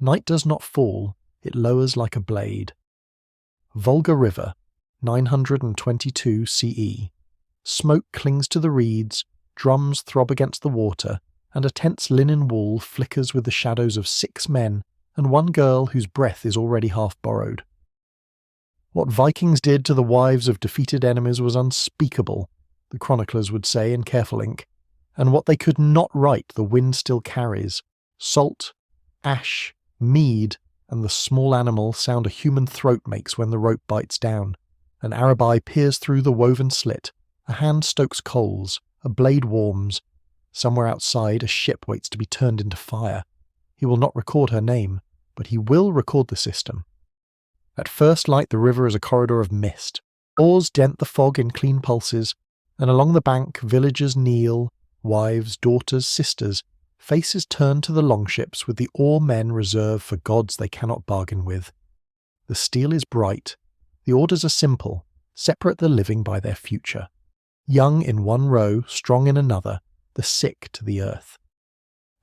Night does not fall, it lowers like a blade. Volga River, 922 CE. Smoke clings to the reeds, drums throb against the water, and a tense linen wall flickers with the shadows of 6 men and 1 girl whose breath is already half borrowed. What Vikings did to the wives of defeated enemies was unspeakable, the chroniclers would say in careful ink, and what they could not write the wind still carries. Salt, ash, mead, and the small animal sound a human throat makes when the rope bites down. An Arabai peers through the woven slit, a hand stokes coals, a blade warms. Somewhere outside a ship waits to be turned into fire. He will not record her name, but he will record the system. At first light the river is a corridor of mist. Oars dent the fog in clean pulses, and along the bank villagers kneel, wives, daughters, sisters, faces turned to the longships with the oar men reserved for gods they cannot bargain with. The steel is bright. The orders are simple. Separate the living by their future. Young in one row, strong in another, the sick to the earth.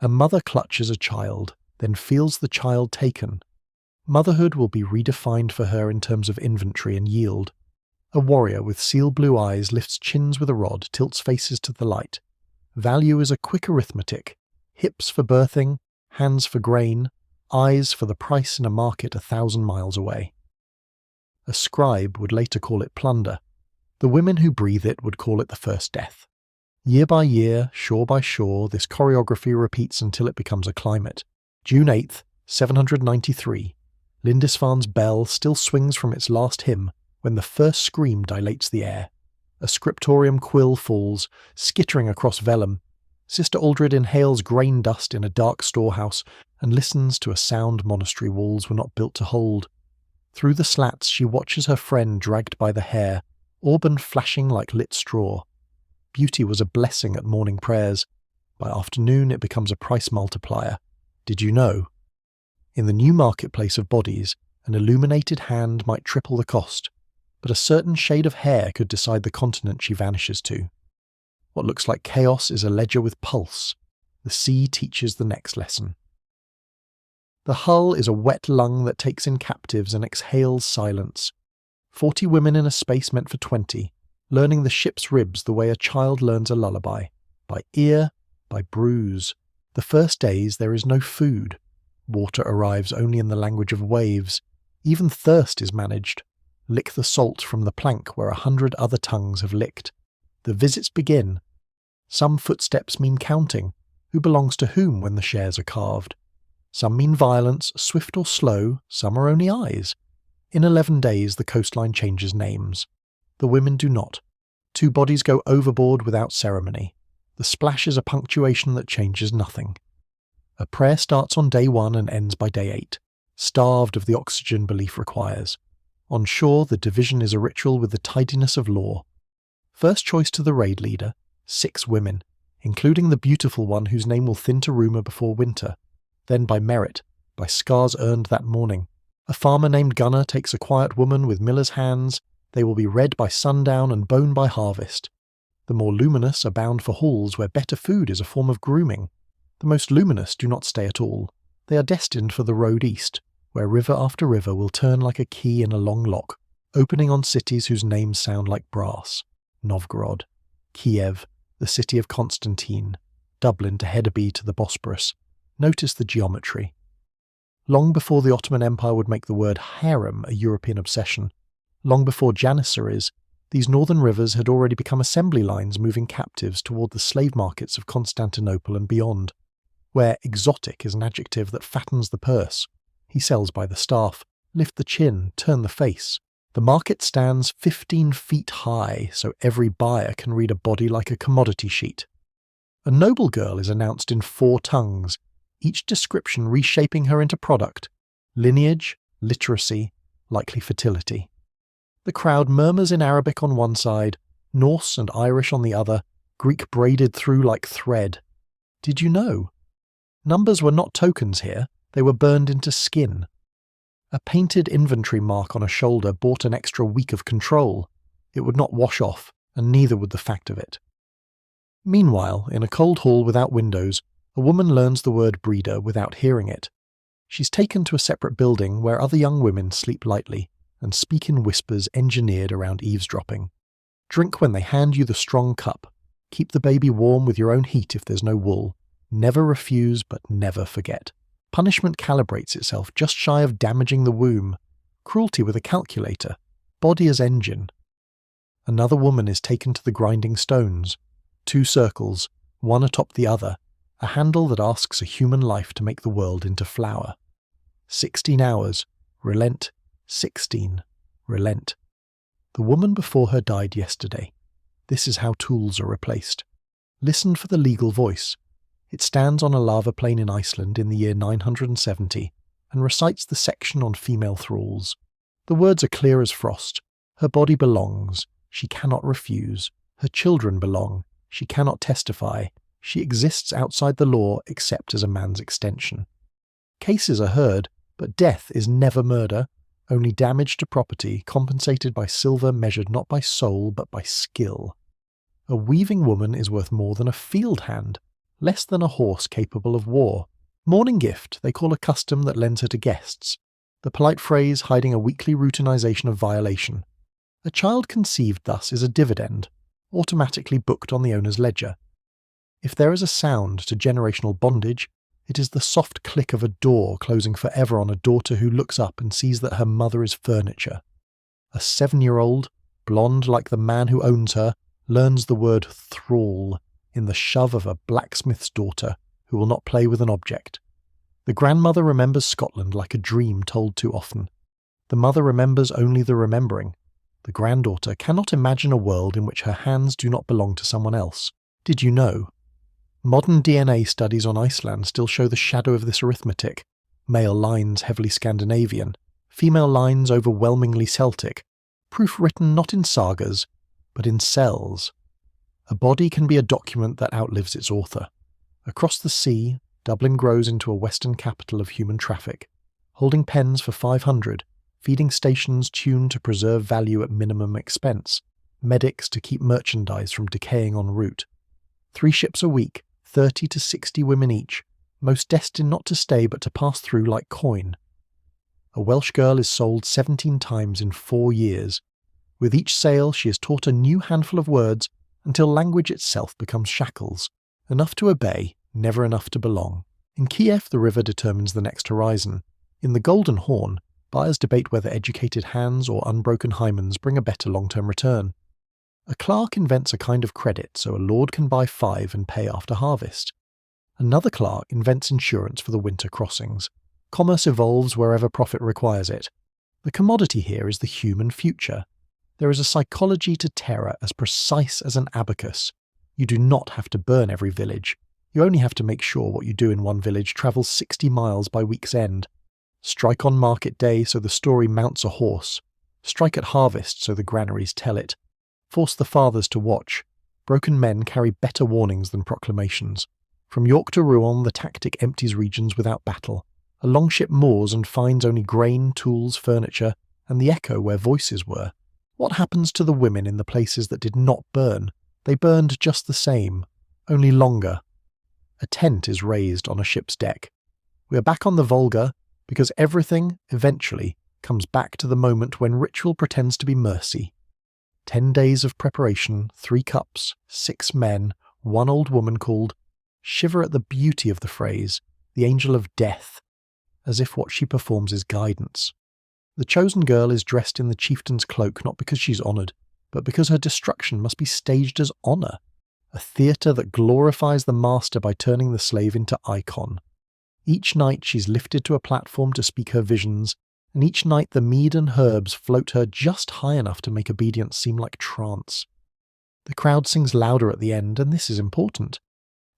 A mother clutches a child, then feels the child taken. Motherhood will be redefined for her in terms of inventory and yield. A warrior with seal blue eyes lifts chins with a rod, tilts faces to the light. Value is a quick arithmetic. Hips for birthing, hands for grain, eyes for the price in a market 1,000 miles away. A scribe would later call it plunder. The women who breathe it would call it the first death. Year by year, shore by shore, this choreography repeats until it becomes a climate. June 8th, 793. Lindisfarne's bell still swings from its last hymn when the first scream dilates the air. A scriptorium quill falls, skittering across vellum. Sister Aldred inhales grain dust in a dark storehouse and listens to a sound monastery walls were not built to hold. Through the slats she watches her friend dragged by the hair, auburn flashing like lit straw. Beauty was a blessing at morning prayers. By afternoon it becomes a price multiplier. Did you know? In the new marketplace of bodies, an illuminated hand might triple the cost, but a certain shade of hair could decide the continent she vanishes to. What looks like chaos is a ledger with pulse. The sea teaches the next lesson. The hull is a wet lung that takes in captives and exhales silence. 40 women in a space meant for 20, learning the ship's ribs the way a child learns a lullaby, by ear, by bruise. The first days there is no food. Water arrives only in the language of waves. Even thirst is managed. Lick the salt from the plank where 100 other tongues have licked. The visits begin. Some footsteps mean counting. Who belongs to whom when the shares are carved? Some mean violence, swift or slow, some are only eyes. In 11 days the coastline changes names. The women do not. 2 bodies go overboard without ceremony. The splash is a punctuation that changes nothing. A prayer starts on day 1 and ends by day 8, starved of the oxygen belief requires. On shore the division is a ritual with the tidiness of law. First choice to the raid leader, 6 women, including the beautiful one whose name will thin to rumour before winter. Then by merit, by scars earned that morning. A farmer named Gunnar takes a quiet woman with miller's hands. They will be red by sundown and bone by harvest. The more luminous are bound for halls where better food is a form of grooming. The most luminous do not stay at all. They are destined for the road east, where river after river will turn like a key in a long lock, opening on cities whose names sound like brass. Novgorod, Kiev, the city of Constantine, Dublin to Hedeby to the Bosporus. Notice the geometry. Long before the Ottoman Empire would make the word harem a European obsession, long before Janissaries, these northern rivers had already become assembly lines moving captives toward the slave markets of Constantinople and beyond, where exotic is an adjective that fattens the purse. He sells by the staff, lift the chin, turn the face. The market stands 15 feet high, so every buyer can read a body like a commodity sheet. A noble girl is announced in 4 tongues, each description reshaping her into product: lineage, literacy, likely fertility. The crowd murmurs in Arabic on one side, Norse and Irish on the other, Greek braided through like thread. Did you know? Numbers were not tokens here, they were burned into skin. A painted inventory mark on a shoulder bought an extra week of control. It would not wash off, and neither would the fact of it. Meanwhile, in a cold hall without windows, a woman learns the word breeder without hearing it. She's taken to a separate building where other young women sleep lightly and speak in whispers engineered around eavesdropping. Drink when they hand you the strong cup. Keep the baby warm with your own heat if there's no wool. Never refuse, but never forget. Punishment calibrates itself just shy of damaging the womb. Cruelty with a calculator. Body as engine. Another woman is taken to the grinding stones. 2 circles, one atop the other. A handle that asks a human life to make the world into flour. 16 hours. Relent. 16. Relent. The woman before her died yesterday. This is how tools are replaced. Listen for the legal voice. It stands on a lava plain in Iceland in the year 970 and recites the section on female thralls. The words are clear as frost. Her body belongs. She cannot refuse. Her children belong. She cannot testify. She exists outside the law except as a man's extension. Cases are heard, but death is never murder, only damage to property compensated by silver measured not by soul but by skill. A weaving woman is worth more than a field hand, less than a horse capable of war. Morning gift they call a custom that lends her to guests, the polite phrase hiding a weekly routinization of violation. A child conceived thus is a dividend, automatically booked on the owner's ledger. If there is a sound to generational bondage, it is the soft click of a door closing forever on a daughter who looks up and sees that her mother is furniture. A 7-year-old, blonde like the man who owns her, learns the word thrall in the shove of a blacksmith's daughter who will not play with an object. The grandmother remembers Scotland like a dream told too often. The mother remembers only the remembering. The granddaughter cannot imagine a world in which her hands do not belong to someone else. Did you know? Modern DNA studies on Iceland still show the shadow of this arithmetic. Male lines heavily Scandinavian, female lines overwhelmingly Celtic. Proof written not in sagas, but in cells. A body can be a document that outlives its author. Across the sea, Dublin grows into a western capital of human traffic, holding pens for 500, feeding stations tuned to preserve value at minimum expense, medics to keep merchandise from decaying en route. 3 ships a week, 30 to 60 women each, most destined not to stay but to pass through like coin. A Welsh girl is sold 17 times in 4 years. With each sail she is taught a new handful of words until language itself becomes shackles, enough to obey, never enough to belong. In Kiev the river determines the next horizon. In the Golden Horn, buyers debate whether educated hands or unbroken hymens bring a better long-term return. A clerk invents a kind of credit so a lord can buy 5 and pay after harvest. Another clerk invents insurance for the winter crossings. Commerce evolves wherever profit requires it. The commodity here is the human future. There is a psychology to terror as precise as an abacus. You do not have to burn every village. You only have to make sure what you do in one village travels 60 miles by week's end. Strike on market day so the story mounts a horse. Strike at harvest so the granaries tell it. Force the fathers to watch. Broken men carry better warnings than proclamations. From York to Rouen the tactic empties regions without battle. A longship moors and finds only grain, tools, furniture, and the echo where voices were. What happens to the women in the places that did not burn? They burned just the same, only longer. A tent is raised on a ship's deck. We are back on the Volga because everything, eventually, comes back to the moment when ritual pretends to be mercy. 10 days of preparation, 3 cups, 6 men, 1 old woman called. Shiver at the beauty of the phrase, the angel of death, as if what she performs is guidance. The chosen girl is dressed in the chieftain's cloak not because she's honoured, but because her destruction must be staged as honour, a theatre that glorifies the master by turning the slave into icon. Each night she's lifted to a platform to speak her visions, and each night the mead and herbs float her just high enough to make obedience seem like trance. The crowd sings louder at the end, and this is important.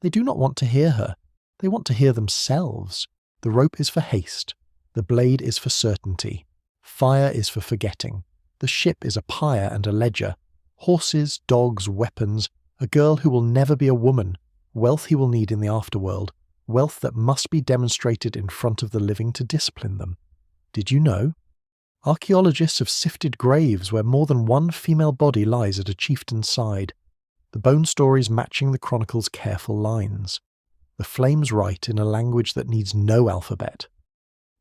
They do not want to hear her. They want to hear themselves. The rope is for haste. The blade is for certainty. Fire is for forgetting. The ship is a pyre and a ledger. Horses, dogs, weapons. A girl who will never be a woman. Wealth he will need in the afterworld. Wealth that must be demonstrated in front of the living to discipline them. Did you know? Archaeologists have sifted graves where more than one female body lies at a chieftain's side. The bone stories matching the chronicle's careful lines. The flames write in a language that needs no alphabet.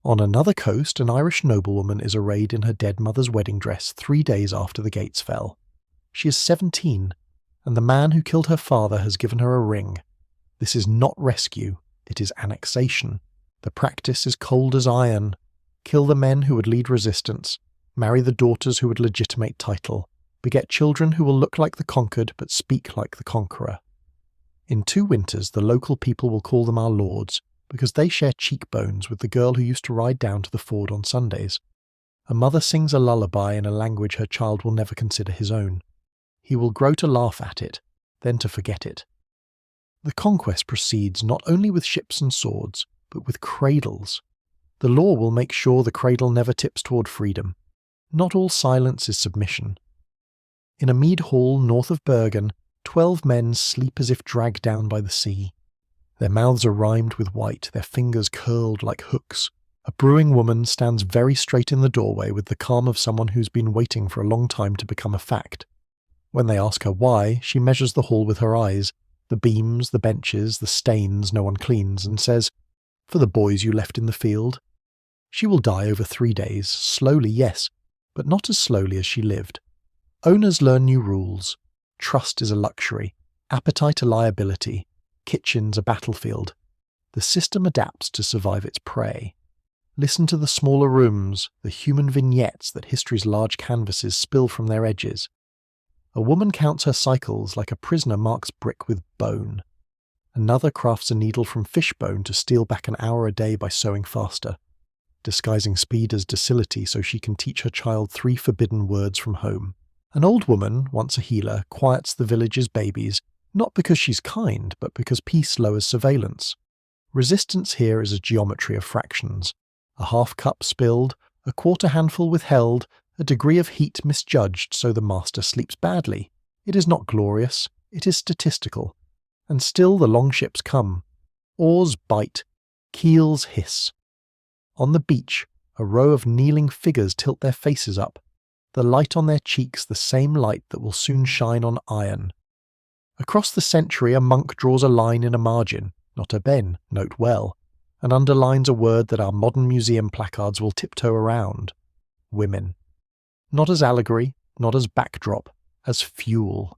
On another coast, an Irish noblewoman is arrayed in her dead mother's wedding dress 3 days after the gates fell. She is 17, and the man who killed her father has given her a ring. This is not rescue, it is annexation. The practice is cold as iron. Kill the men who would lead resistance, marry the daughters who would legitimate title, beget children who will look like the conquered but speak like the conqueror. In 2 winters the local people will call them our lords, because they share cheekbones with the girl who used to ride down to the ford on Sundays. A mother sings a lullaby in a language her child will never consider his own. He will grow to laugh at it, then to forget it. The conquest proceeds not only with ships and swords, but with cradles. The law will make sure the cradle never tips toward freedom. Not all silence is submission. In a mead hall north of Bergen, 12 men sleep as if dragged down by the sea. Their mouths are rimed with white, their fingers curled like hooks. A brewing woman stands very straight in the doorway with the calm of someone who's been waiting for a long time to become a fact. When they ask her why, she measures the hall with her eyes, the beams, the benches, the stains no one cleans, and says, "For the boys you left in the field." She will die over 3 days, slowly, yes, but not as slowly as she lived. Owners learn new rules. Trust is a luxury, appetite a liability, kitchens a battlefield. The system adapts to survive its prey. Listen to the smaller rooms, the human vignettes that history's large canvases spill from their edges. A woman counts her cycles like a prisoner marks brick with bone. Another crafts a needle from fish bone to steal back an hour a day by sewing faster, disguising speed as docility so she can teach her child 3 forbidden words from home. An old woman, once a healer, quiets the village's babies, not because she's kind, but because peace lowers surveillance. Resistance here is a geometry of fractions. A half cup spilled, a quarter handful withheld, a degree of heat misjudged so the master sleeps badly. It is not glorious, it is statistical. And still the long ships come. Oars bite, keels hiss. On the beach, a row of kneeling figures tilt their faces up, the light on their cheeks the same light that will soon shine on iron. Across the century a monk draws a line in a margin, not a ben, note well, and underlines a word that our modern museum placards will tiptoe around: women. Not as allegory, not as backdrop, as fuel.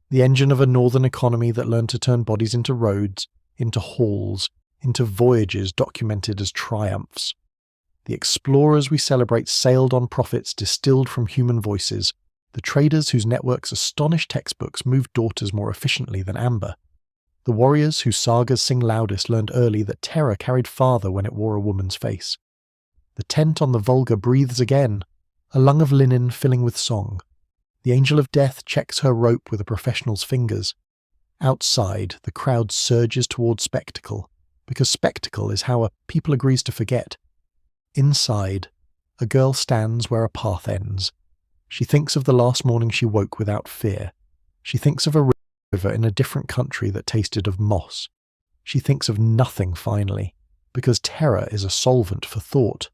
The engine of a northern economy that learned to turn bodies into roads, into halls, into voyages documented as triumphs. The explorers we celebrate sailed on profits distilled from human voices. The traders whose networks astonish textbooks moved daughters more efficiently than amber. The warriors whose sagas sing loudest learned early that terror carried farther when it wore a woman's face. The tent on the Volga breathes again, a lung of linen filling with song. The angel of death checks her rope with a professional's fingers. Outside, the crowd surges toward spectacle, because spectacle is how a people agrees to forget. Inside, a girl stands where a path ends. She thinks of the last morning she woke without fear. She thinks of a river in a different country that tasted of moss. She thinks of nothing finally, because terror is a solvent for thought.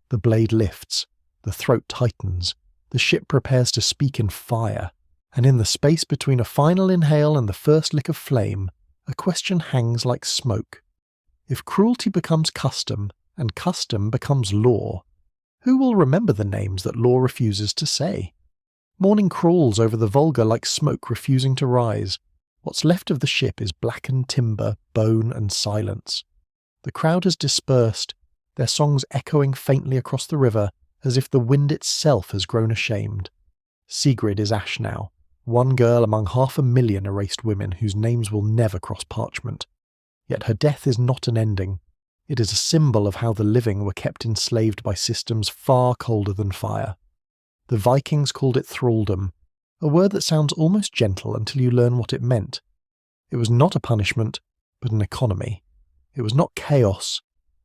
The blade lifts, the throat tightens, the ship prepares to speak in fire, and in the space between a final inhale and the first lick of flame, a question hangs like smoke. If cruelty becomes custom, and custom becomes law, who will remember the names that law refuses to say? Morning crawls over the Volga like smoke refusing to rise. What's left of the ship is blackened timber, bone, and silence. The crowd has dispersed, their songs echoing faintly across the river as if the wind itself has grown ashamed. Sigrid is ash now, one girl among 500,000 erased women whose names will never cross parchment. Yet her death is not an ending. It is a symbol of how the living were kept enslaved by systems far colder than fire. The Vikings called it thraldom, a word that sounds almost gentle until you learn what it meant. It was not a punishment, but an economy. It was not chaos,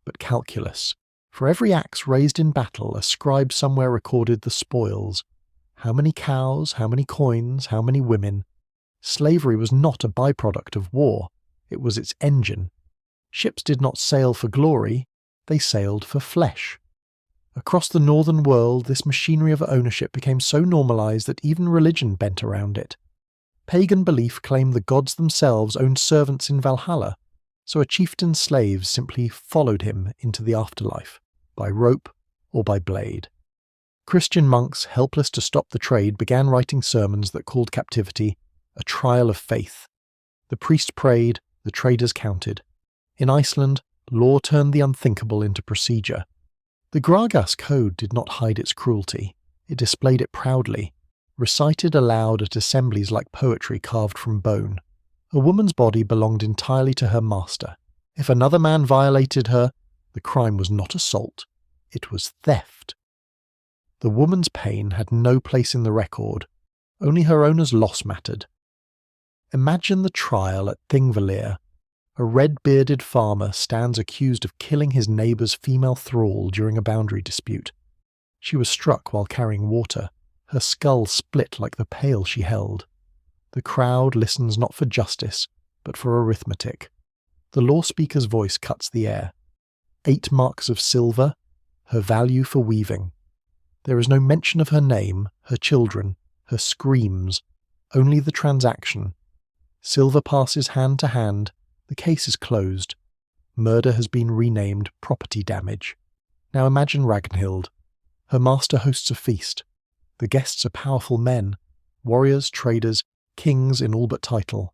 but calculus. For every axe raised in battle, a scribe somewhere recorded the spoils. How many cows, how many coins, how many women. Slavery was not a byproduct of war. It was its engine. Ships did not sail for glory, they sailed for flesh. Across the northern world, this machinery of ownership became so normalized that even religion bent around it. Pagan belief claimed the gods themselves owned servants in Valhalla, so a chieftain's slaves simply followed him into the afterlife. by rope or by blade. Christian monks, helpless to stop the trade, began writing sermons that called captivity a trial of faith. The priest prayed, the traders counted. In Iceland, law turned the unthinkable into procedure. The Gragas Code did not hide its cruelty. It displayed it proudly, recited aloud at assemblies like poetry carved from bone. A woman's body belonged entirely to her master. If another man violated her, the crime was not assault, it was theft. The woman's pain had no place in the record. Only her owner's loss mattered. Imagine the trial at Thingvellir. A red-bearded farmer stands accused of killing his neighbour's female thrall during a boundary dispute. She was struck while carrying water. Her skull split like the pail she held. The crowd listens not for justice, but for arithmetic. The law speaker's voice cuts the air. 8 marks of silver, her value for weaving. There is no mention of her name, her children, her screams, only the transaction. Silver passes hand to hand, the case is closed. Murder has been renamed property damage. Now imagine Ragnhild. Her master hosts a feast. The guests are powerful men, warriors, traders, kings in all but title.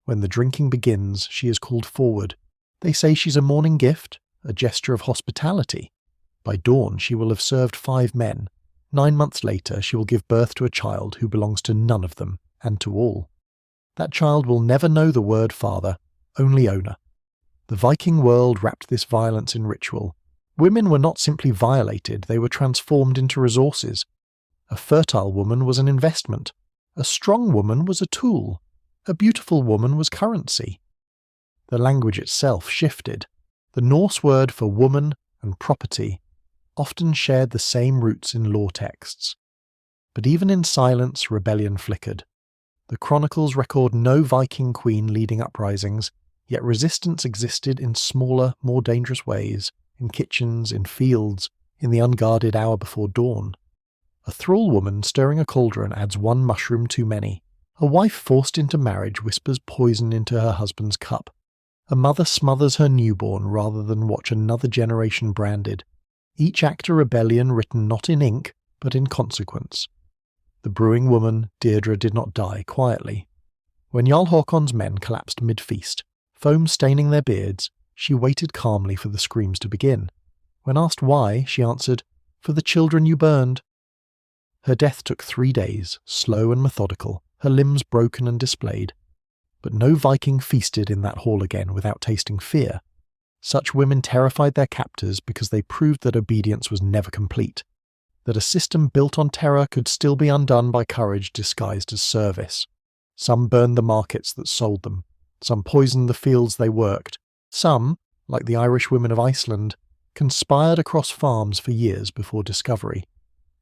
When the drinking begins, she is called forward. They say she's a morning gift, a gesture of hospitality. By dawn she will have served 5 men. 9 months later she will give birth to a child who belongs to none of them, and to all. That child will never know the word father, only owner. The Viking world wrapped this violence in ritual. Women were not simply violated, they were transformed into resources. A fertile woman was an investment. A strong woman was a tool. A beautiful woman was currency. The language itself shifted. The Norse word for woman and property often shared the same roots in law texts. But even in silence, rebellion flickered. The chronicles record no Viking queen leading uprisings, yet resistance existed in smaller, more dangerous ways, in kitchens, in fields, in the unguarded hour before dawn. A thrall woman stirring a cauldron adds 1 mushroom too many. A wife forced into marriage whispers poison into her husband's cup. A mother smothers her newborn rather than watch another generation branded. Each act a rebellion written not in ink, but in consequence. The brewing woman, Deirdre, did not die quietly. When Jarl Haakon's men collapsed mid-feast, foam staining their beards, she waited calmly for the screams to begin. When asked why, she answered, "For the children you burned." Her death took 3 days, slow and methodical, her limbs broken and displayed. But no Viking feasted in that hall again without tasting fear. Such women terrified their captors because they proved that obedience was never complete, that a system built on terror could still be undone by courage disguised as service. Some burned the markets that sold them, some poisoned the fields they worked, some, like the Irish women of Iceland, conspired across farms for years before discovery.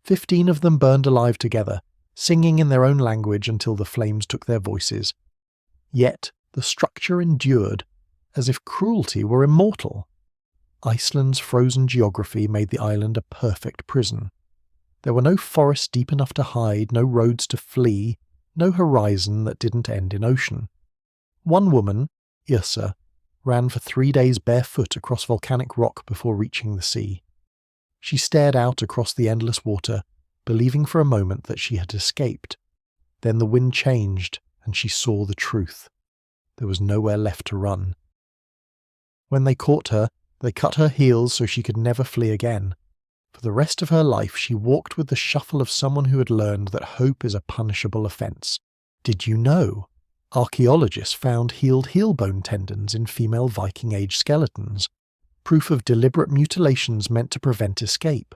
15 of them burned alive together, singing in their own language until the flames took their voices. Yet the structure endured, as if cruelty were immortal. Iceland's frozen geography made the island a perfect prison. There were no forests deep enough to hide, no roads to flee, no horizon that didn't end in ocean. One woman, Yrsa, ran for 3 days barefoot across volcanic rock before reaching the sea. She stared out across the endless water, believing for a moment that she had escaped. Then the wind changed, and she saw the truth. There was nowhere left to run. When they caught her, they cut her heels so she could never flee again. For the rest of her life she walked with the shuffle of someone who had learned that hope is a punishable offence. Did you know? Archaeologists found healed heel bone tendons in female Viking Age skeletons, proof of deliberate mutilations meant to prevent escape.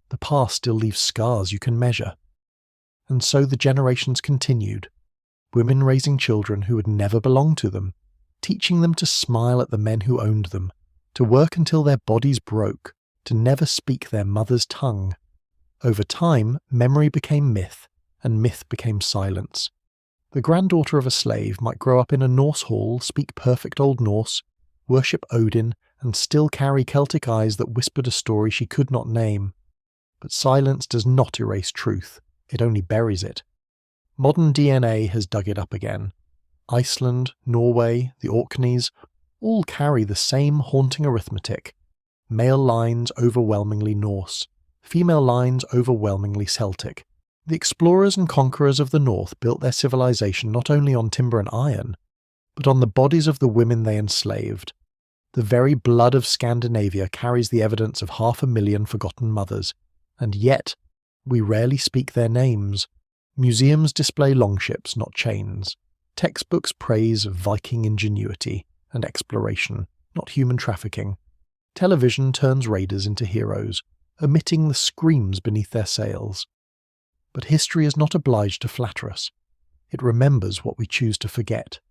The past still leaves scars you can measure. And so the generations continued, women raising children who had never belonged to them, teaching them to smile at the men who owned them, to work until their bodies broke, to never speak their mother's tongue. Over time, memory became myth, and myth became silence. The granddaughter of a slave might grow up in a Norse hall, speak perfect Old Norse, worship Odin, and still carry Celtic eyes that whispered a story she could not name. But silence does not erase truth, it only buries it. Modern DNA has dug it up again. Iceland, Norway, the Orkneys, all carry the same haunting arithmetic. male lines overwhelmingly Norse, female lines overwhelmingly Celtic. The explorers and conquerors of the North built their civilization not only on timber and iron, but on the bodies of the women they enslaved. The very blood of Scandinavia carries the evidence of 500,000 forgotten mothers, and yet we rarely speak their names. Museums display longships, not chains. Textbooks praise Viking ingenuity and exploration, not human trafficking. Television turns raiders into heroes, omitting the screams beneath their sails. But history is not obliged to flatter us. It remembers what we choose to forget.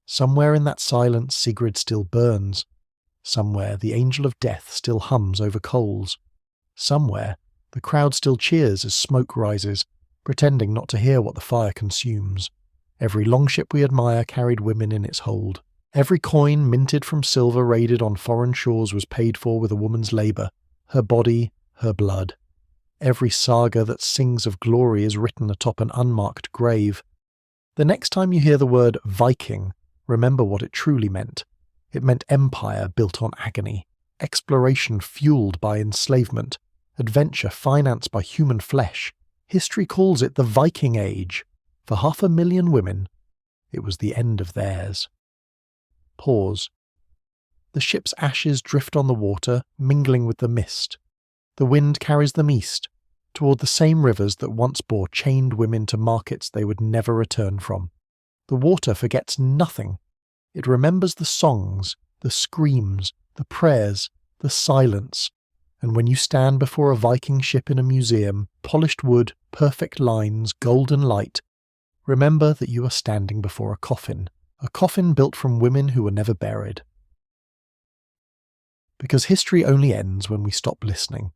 Somewhere in that silence Sigrid still burns. Somewhere the angel of death still hums over coals. Somewhere the crowd still cheers as smoke rises, pretending not to hear what the fire consumes. Every longship we admire carried women in its hold. Every coin minted from silver raided on foreign shores was paid for with a woman's labour, her body, her blood. Every saga that sings of glory is written atop an unmarked grave. The next time you hear the word Viking, remember what it truly meant. It meant empire built on agony, exploration fueled by enslavement, adventure financed by human flesh. History calls it the Viking Age. For 500,000 women, it was the end of theirs. Pause. The ship's ashes drift on the water, mingling with the mist. The wind carries them east, toward the same rivers that once bore chained women to markets they would never return from. The water forgets nothing. It remembers the songs, the screams, the prayers, the silence. And when you stand before a Viking ship in a museum, polished wood, perfect lines, golden light, remember that you are standing before a coffin built from women who were never buried. Because history only ends when we stop listening.